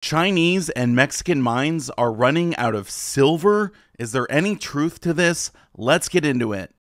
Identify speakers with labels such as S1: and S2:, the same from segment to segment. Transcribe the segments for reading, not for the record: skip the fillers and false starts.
S1: Chinese and Mexican mines are running out of silver? Is there any truth to this? Let's get into it.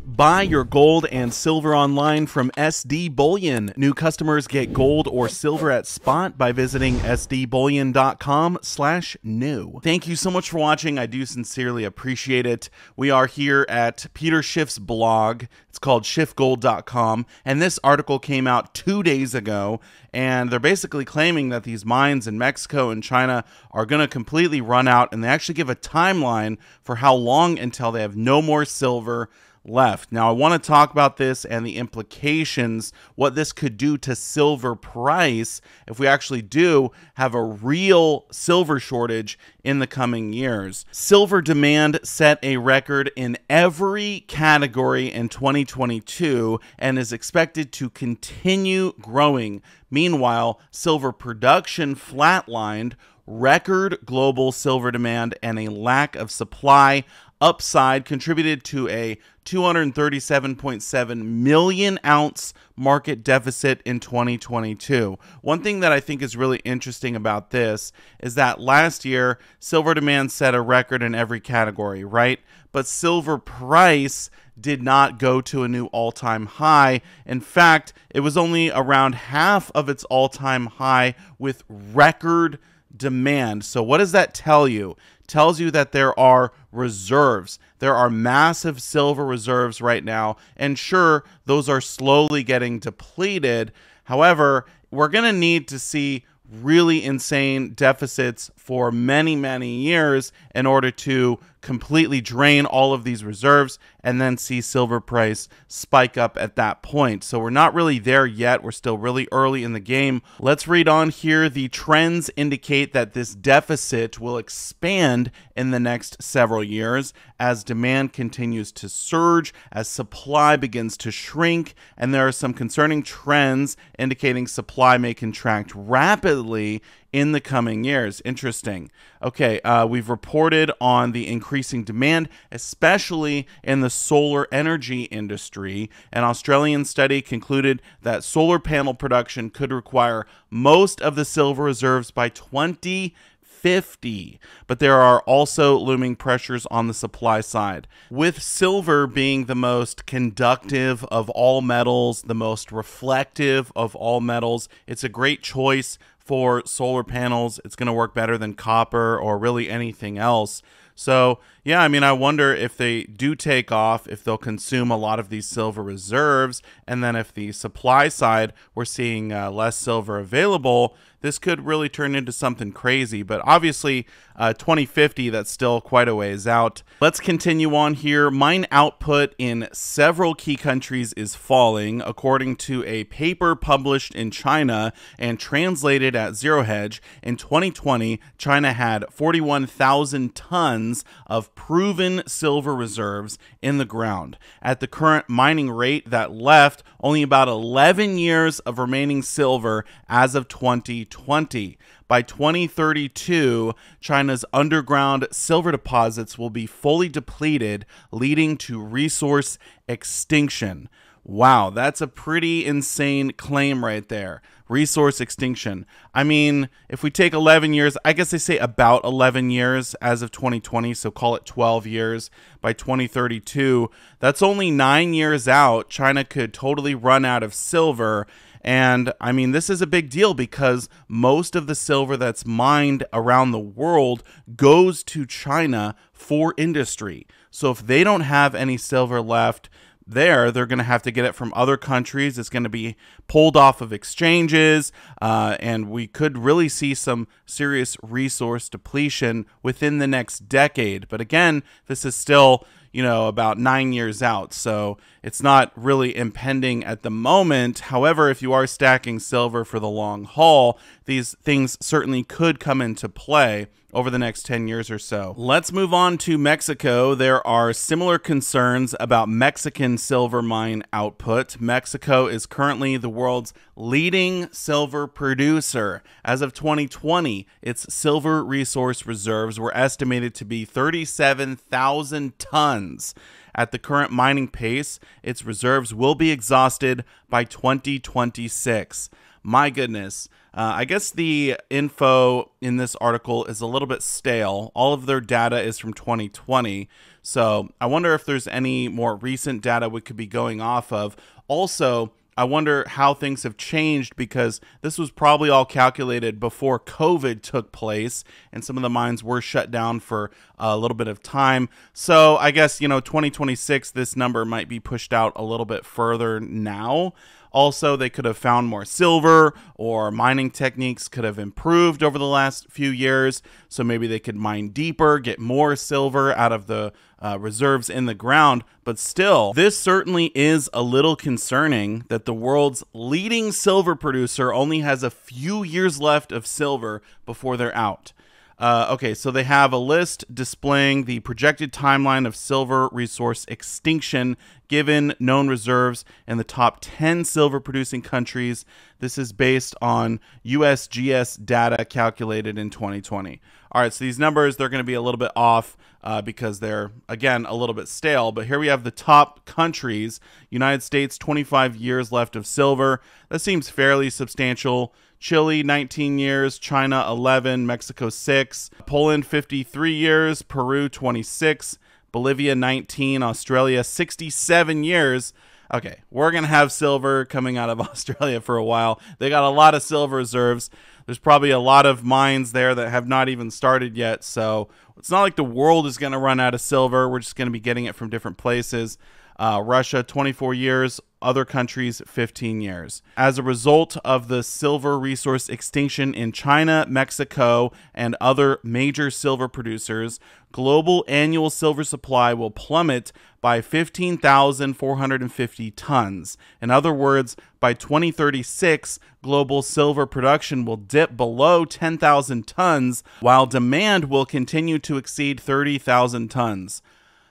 S1: Buy your gold and silver online from SD Bullion. New customers get gold or silver at spot by visiting sdbullion.com/new. Thank you so much for watching. I do sincerely appreciate it. We are here at Peter Schiff's blog. It's called schiffgold.com, and this article came out 2 days ago, and they're basically claiming that these mines in Mexico and China are going to completely run out, and they actually give a timeline for how long until they have no more silver left. Now, I want to talk about this and the implications, what this could do to silver price if we actually do have a real silver shortage in the coming years. Silver demand set a record in every category in 2022 and is expected to continue growing. Meanwhile, silver production flatlined. Record global silver demand and a lack of supply upside contributed to a 237.7 million ounce market deficit in 2022. One thing that I think is really interesting about this is that last year, silver demand set a record in every category, right? But silver price did not go to a new all-time high. In fact, it was only around half of its all-time high with record demand. So what does that tell you? Tells you that there are reserves. There are massive silver reserves right now, and sure, those are slowly getting depleted. However, we're going to need to see really insane deficits for many, many years in order to completely drain all of these reserves and then see silver price spike up at that point. So we're not really there yet. We're still really early in the game. Let's read on here. The trends indicate that this deficit will expand in the next several years as demand continues to surge, as supply begins to shrink, and there are some concerning trends indicating supply may contract rapidly in the coming years. Interesting. Okay, we've reported on the increasing demand, especially in the solar energy industry. An Australian study concluded that solar panel production could require most of the silver reserves by 2050, but there are also looming pressures on the supply side. With silver being the most conductive of all metals, the most reflective of all metals, it's a great choice for solar panels. It's going to work better than copper or really anything else. So yeah, I mean, I wonder if they do take off, if they'll consume a lot of these silver reserves, and then if the supply side, we're seeing less silver available, this could really turn into something crazy. But obviously, 2050, that's still quite a ways out. Let's continue on here. Mine output in several key countries is falling, according to a paper published in China and translated at Zero Hedge. In 2020, China had 41,000 tons of proven silver reserves in the ground. At the current mining rate that left only about 11 years of remaining silver as of 2020. By 2032, China's underground silver deposits will be fully depleted, leading to resource extinction. Wow, that's a pretty insane claim right there. Resource extinction. I mean, if we take 11 years, I guess they say about 11 years as of 2020, so call it 12 years. By 2032, that's only 9 years out. China could totally run out of silver. And I mean, this is a big deal because most of the silver that's mined around the world goes to China for industry. So if they don't have any silver left there, they're going to have to get it from other countries. It's going to be pulled off of exchanges, and we could really see some serious resource depletion within the next decade. But again, this is still, about 9 years out, so it's not really impending at the moment. However, if you are stacking silver for the long haul, these things certainly could come into play over the next 10 years or so. Let's move on to Mexico. There are similar concerns about Mexican silver mine output. Mexico is currently the world's leading silver producer. As of 2020, its silver resource reserves were estimated to be 37,000 tons. At the current mining pace, its reserves will be exhausted by 2026. My goodness. I guess the info in this article is a little bit stale. All of their data is from 2020. So I wonder if there's any more recent data we could be going off of. Also, I wonder how things have changed, because this was probably all calculated before COVID took place and some of the mines were shut down for a little bit of time. So I guess, 2026, this number might be pushed out a little bit further now. Also, they could have found more silver, or mining techniques could have improved over the last few years. So maybe they could mine deeper, get more silver out of the reserves in the ground. But still, this certainly is a little concerning that the world's leading silver producer only has a few years left of silver before they're out. Okay, so they have a list displaying the projected timeline of silver resource extinction given known reserves in the top 10 silver producing countries. This is based on USGS data calculated in 2020. All right, so these numbers, they're going to be a little bit off because they're, again, a little bit stale. But here we have the top countries. United States, 25 years left of silver. That seems fairly substantial. Chile, 19 years, China, 11, Mexico, 6, Poland, 53 years, Peru, 26, Bolivia, 19, Australia, 67 years. Okay, we're going to have silver coming out of Australia for a while. They got a lot of silver reserves. There's probably a lot of mines there that have not even started yet, so it's not like the world is going to run out of silver. We're just going to be getting it from different places. Russia, 24 years. Other countries, 15 years. As a result of the silver resource extinction in China, Mexico, and other major silver producers, global annual silver supply will plummet by 15,450 tons. In other words, by 2036, global silver production will dip below 10,000 tons, while demand will continue to exceed 30,000 tons.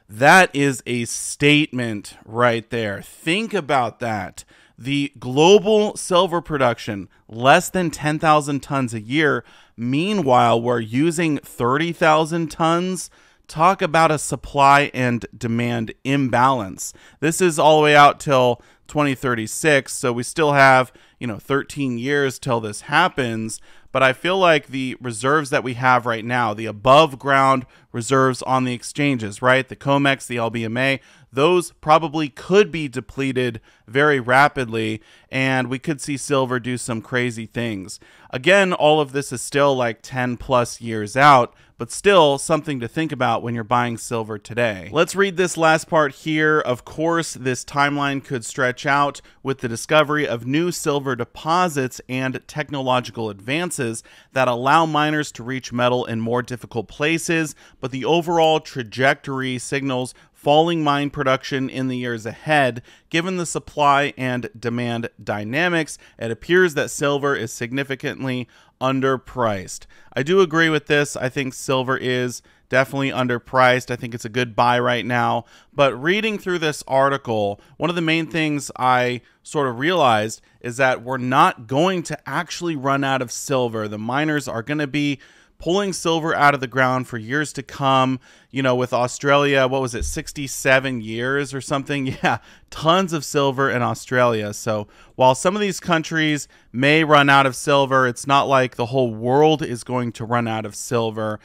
S1: That is a statement right there. Think about that. The global silver production, less than 10,000 tons a year. Meanwhile, we're using 30,000 tons. Talk about a supply and demand imbalance. This is all the way out till 2036, so we still have, 13 years till this happens. But I feel like the reserves that we have right now, the above ground reserves on the exchanges, right? The COMEX, the LBMA, those probably could be depleted very rapidly, and we could see silver do some crazy things. Again, all of this is still like 10 plus years out, but still something to think about when you're buying silver today. Let's read this last part here. Of course, this timeline could stretch out with the discovery of new silver deposits and technological advances that allow miners to reach metal in more difficult places, but the overall trajectory signals falling mine production in the years ahead. Given the supply and demand dynamics, it appears that silver is significantly underpriced. I do agree with this. I think silver is definitely underpriced. I think it's a good buy right now. But reading through this article, one of the main things I sort of realized is that we're not going to actually run out of silver. The miners are going to be pulling silver out of the ground for years to come. With Australia, what was it, 67 years or something? Yeah, tons of silver in Australia. So while some of these countries may run out of silver, it's not like the whole world is going to run out of silver.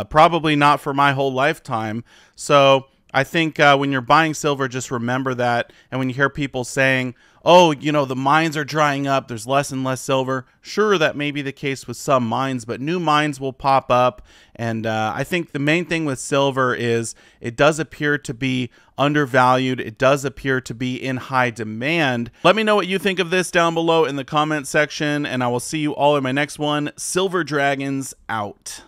S1: Probably not for my whole lifetime. So I think when you're buying silver, just remember that. And when you hear people saying, oh, the mines are drying up, there's less and less silver. Sure, that may be the case with some mines, but new mines will pop up. And I think the main thing with silver is it does appear to be undervalued. It does appear to be in high demand. Let me know what you think of this down below in the comment section, and I will see you all in my next one. Silver Dragons out.